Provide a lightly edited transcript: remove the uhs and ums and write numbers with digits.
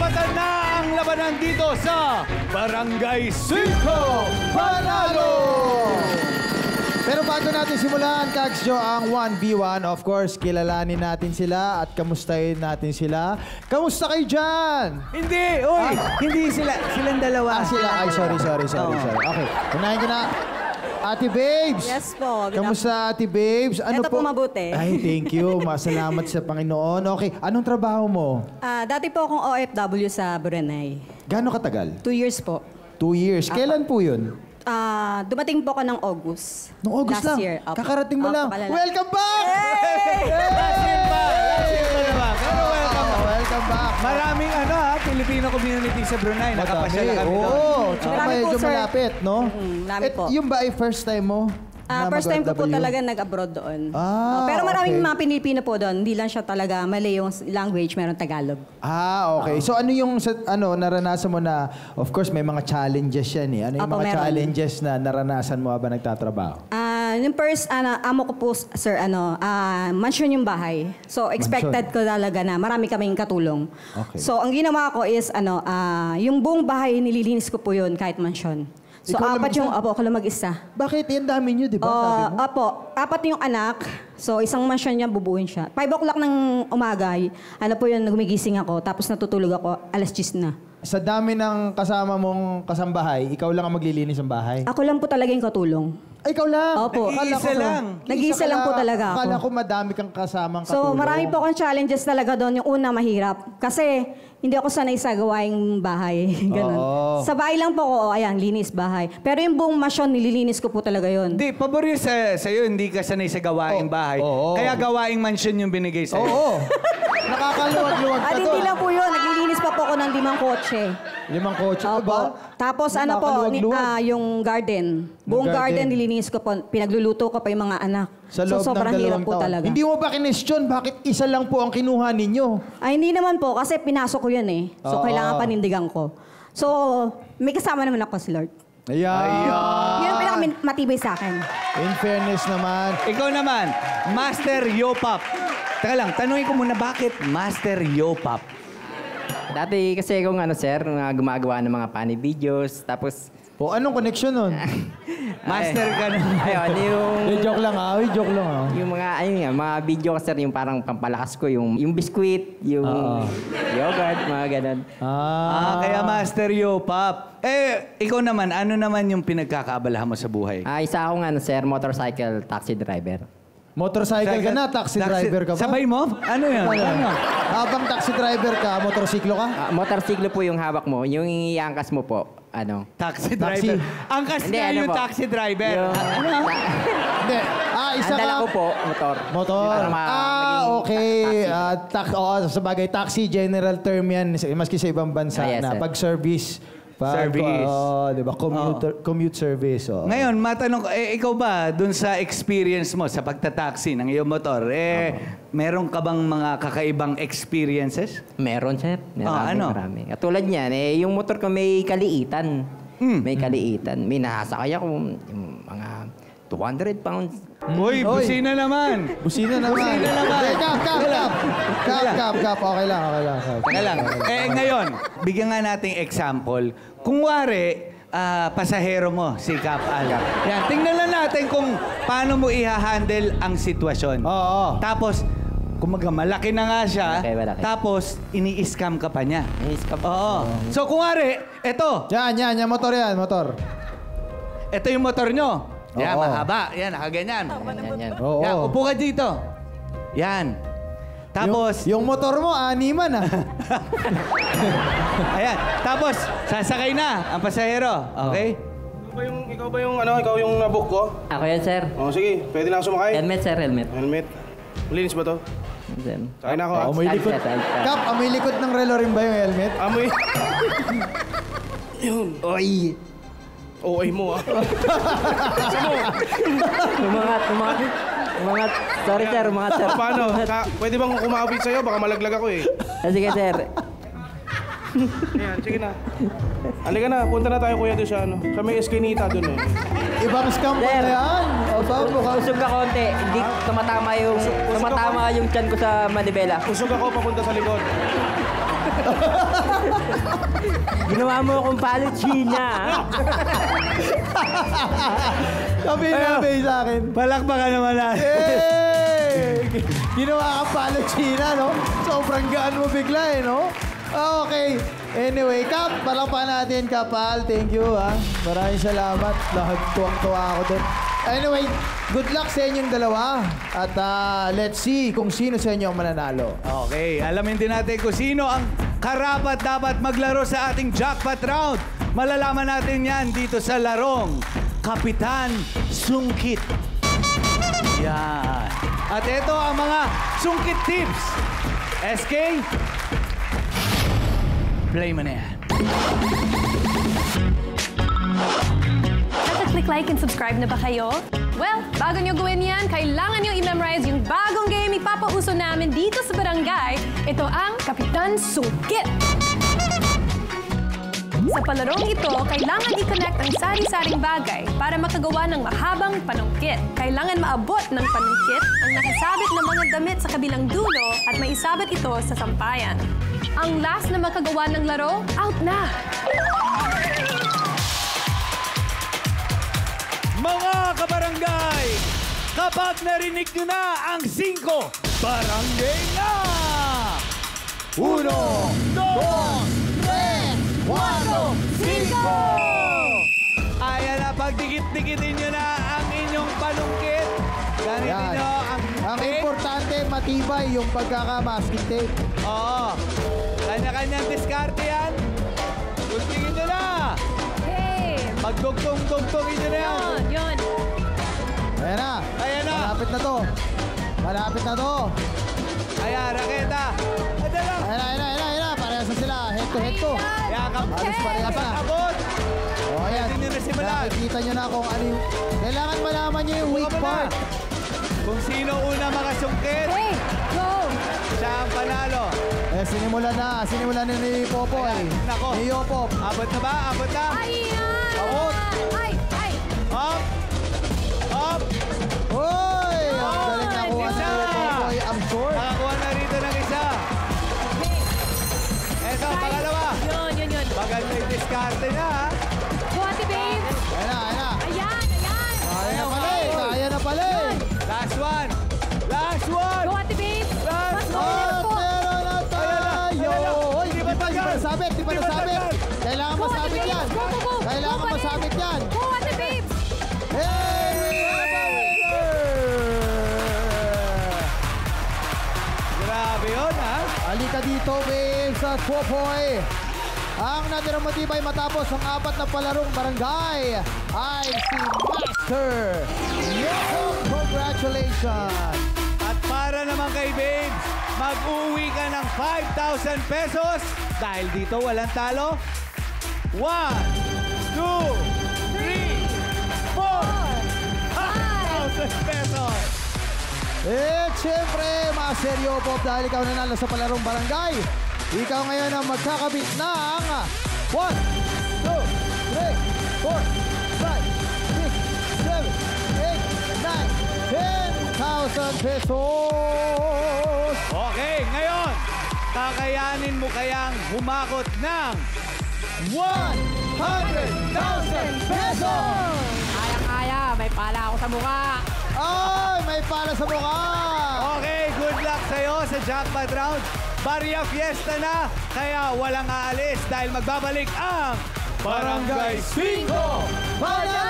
Simulan na ang labanan dito sa Barangay 5 Panalo! Pero bago natin simulan, Kags Jo, ang 1v1, of course, kilalanin natin sila at kamustahin natin sila. Kamusta kayo dyan? Hindi! Uy! Hindi sila. Silang dalawa. Sila. Ay, sorry. Okay, unahin ko na. Ate Babes! Yes po. Kamusta, Ate Babes? Ito po mabuti. Ay, thank you. Masalamat sa Panginoon. Okay, anong trabaho mo? Dati po akong OFW sa Brunei. Gaano katagal? 2 years po. 2 years. Kailan po yun? Dumating po ako ng August. Noong August last lang? year. Opo. Kakarating mo Opo, lang. kalala. Welcome back! Last year pa naman. Pero welcome. Welcome back. Maraming Filipino community sa Brunei. Nakapasyal na kami doon. Oo, tsaka Marami po, medyo sir. malapit, no? Marami po. Yung ba ay first time mo? na First time ko po mag-OFW? talaga nag-abroad doon. Pero okay. maraming mga Pilipino po doon. Hindi lang siya talaga mali yung language, meron Tagalog. Okay. So ano yung naranasan mo na, of course may mga challenges yan eh. Ano yung Opo, mga meron. challenges na naranasan mo habang nagtatrabaho? Yung first, amo ko po, sir, mansion yung bahay. So, expected ko talaga na marami kaming katulong. Okay. So, ang ginawa ko is, yung buong bahay, nililinis ko po yun kahit mansion. So, Ikaw lang apat yung, mag-isa? ako lang mag-isa. Bakit? Yan dami nyo, di ba? Sabi mo? Apo, apat yung anak. So, isang mansion niya, bubuin siya. 5 o'clock ng umaga, gumigising ako. Tapos natutulog ako, 10:00 na. Sa dami ng kasama mong kasambahay, ikaw lang ang maglilinis ng bahay? Ako lang po talaga yung katulong. Ay, ikaw lang? Opo. Nag-iisa lang. Nag-iisa lang po talaga ako. Akala ko madami kang kasamang So, katulong. marami po akong challenges talaga doon. Yung una, mahirap. Kasi, hindi ako sanay sa gawaing bahay. Ganun. Oo. Sa bahay lang po ako, ayan, linis bahay. Pero yung buong masyon, nililinis ko po talaga yun. Hindi, pabor yun sa'yo. Hindi ka sanay sa gawaing bahay. Oo. Kaya gawaing mansion yung binigay sa'yo. Oo. Nakakaluwag-luwag ka Hindi lang po yun. Naglilinis pa po ako ng 5 kotse. 5 kotse ka ba? Tapos Nakakaluwag-luwag. yung garden. Buong garden nililinis ko po. Pinagluluto ko pa yung mga anak. Sa loob sobrang ng hirap 2 po taon. talaga. Hindi mo ba kinestyon? Bakit isa lang po ang kinuha ninyo? Ay, hindi naman po. Kasi pinasok ko yun eh. So, Oo. kailangan panindigan ko. So, may kasama naman ako si Lord. Ayan. Yun ang pinakamatibay sa akin. In fairness naman. Ikaw naman, Master Yopap. Teka lang, tanungin ko muna bakit Master Yopap? Dati kasi kung sir, gumagawa ng mga funny videos, tapos... Anong connection nun? Master ka na. Ayun, Joke lang joke lang yung mga video ko sir, yung parang pampalakas ko, yung biskuit, yung yogurt, mga ganun. Kaya Master Yopap. Ikaw naman, ano naman yung pinagkakaabalahan mo sa buhay? Isa akong sir, motorcycle taxi driver. Motorcycle ka na, taxi driver ka ba? Sabay mo? Ano yan? Ano? Habang taxi driver ka, motorsiklo ka? Motorsiklo po yung hawak mo, yung iangkas mo po, Taxi driver. Angkas Hindi, na yung po? taxi driver. Hindi. Isa Ang dala ka... ko po, motor. Motor. Para maging Okay. taxi. Sa bagay, taxi, general term yan. Maski sa ibang bansa Yes, na sir. pag-service. Service. Di ba? Commute service. Ngayon, matanong ko, ikaw ba, dun sa experience mo sa pagtataxi ng iyong motor, meron ka bang mga kakaibang experiences? Meron, sir. Marami. Katulad niyan, yung motor ko may kaliitan. May kaliitan. May nasasakay ako, yung mga 200 pounds. Uy, busina naman. Busina naman. Busina naman. Kap. Okay lang. Teka lang. Ngayon, bigyan nga nating example. Kung wari, pasahero mo, si Kap Al. Yan, tingnan lang natin kung paano mo i-handle ang sitwasyon. Oo. Tapos, kumaga malaki na nga siya, Okay, malaki. tapos ini-scam ka pa niya. Ini-scam. Oo. So, kung wari, eto. Yan. Motor yan, motor. Ito yung motor nyo. Yan, Oo. mahaba. Yan, nakaganyan. Yan. Oo. Yan, upo ka dito. Yan. Tapos, Yung motor mo, animan ayan. Tapos, sasakay na ang pasahero. Okay? Ikaw ba yung nabook ko? Ako yan, sir. Sige, pwede na ako sumakay. Helmet, sir. Helmet. Helmet. Malinis ba to? Sir. Sakay na ako. Amoy likod. Kap, amoy likod ng relo rin ba yung helmet? Amoy. Oy! OA mo Umangat. Sorry, sir. Umangat, sir. Paano? Pwede bang kumapit sa'yo? Baka malaglag ako eh. Sige, sir. Ayan, sige na. Halika na, punta na tayo kuya doon sa may eskinita doon eh. Ibang scam pa Sir. na yan. Usog ka konti. Hindi tumatama yung tiyan ko sa manibela. Usog ako papunta sa likod. Ginawa mo akong paluchina. Kabi sa akin. Palakpakan naman natin. Hey! Ginawa kang palochina, no? Sobrang gaan mo bigla, eh, no? Okay. Anyway, Kap, palakpakan natin, Kapal. Thank you, ha? Maraming salamat. Lahat tuwang-tuwa ako doon. Anyway, good luck sa inyong dalawa. At let's see kung sino sa inyo ang mananalo. Okay, alamin din natin kung sino ang karapat dapat maglaro sa ating jackpot round. Malalaman natin yan dito sa larong Kapitan Sungkit. Yan. At ito ang mga sungkit tips. SK, play mo na yan. Click like and subscribe na ba kayo? Well, bago nyo gawin yan, kailangan nyo i-memorize yung bagong game ipapauso namin dito sa barangay. Ito ang Kapitan Sungkit. Sa palarong ito, kailangan i-connect ang sari-saring bagay para makagawa ng mahabang panungkit. Kailangan maabot ng panungkit ang nakasabit na mga damit sa kabilang dulo at maisabit ito sa sampayan. Ang last na makagawa ng laro, out na! Mga kabarangay, kapag narinig nyo na ang 5 barangay na! 1, 2, 3, 4, 5! Ayan na, pagdikit-dikitin nyo na ang inyong panungkit. Gamitin Yan. nyo ang Ang tape. importante, matibay yung pagkakamasking tape. Oo. Kanya-kanyang diskarte yan. Guntingin nyo na. Hey! Pagdugtong-dugtongin nyo na yan. Yun. Ayan na. Ayan na. Malapit na to. Malapit na to. Ayan, raketa. Adala. Ayan na. Parehas na sila. Head to head to. Yakap. Halos parehas na. Abot. O, ayan. Pwede nyo na simulan. Nakikita nyo na kung ano yung... Kailangan malaman nyo yung weak Buka mo na. part. Kung sino una makasungkit, Hey! Go! siya ang panalo. Sinimulan na ni Popoy. Ayan, nako. Ni Yopop. Abot na ba? Abot na? Ayan! Abot. Ay! Ay! Up! Up! Hoy! Ang galing nakuha Isa. ni Popoy. Ang short. Nakakuha na rito ng isa. Eto, pangalawa. Yun. Maganda yung diskarte na, ha? Go, Ate Babes! Ayan na. Ayan! Kaya na pala eh. Last one. Last one. Go, Ate Babes! Last Go, one. go! Meron na tayo! Hoy, Hindi di pa matagal. nasabit, di pa Hindi nasabit. matagal. Kailangan Go, Ate masabit Babes! yan. Go, go, go! Kailangan Go, Ate masabit Babes! yan. Go, Ate Babes! Grabe yun, ha? Halika dito, babes, at Popoy. Ang natirang matibay matapos ang 4 na palarong barangay ay si Master Yoko. Congratulations! At para naman kay Babes, mag-uwi ka ng 5,000 pesos. Dahil dito walang talo. 1, 2, 3, 4, 5,000 pesos. Eh, siyempre, Master Yoko, dahil ikaw nanalo sa palarong barangay, ikaw ngayon ang magkakabit ng 1, 2, 3, 4, 5, 6, 7, 8, 9, 10,000 pesos! Okay, ngayon, kakayanin mo kayang humakot ng 100,000 pesos! Kaya, may pala ako sa mukha. Ay, may para sa mukha! Okay, good luck sa'yo sa jackpot round. Barya Fiesta na, kaya walang aalis dahil magbabalik ang Barangay 5 Barangay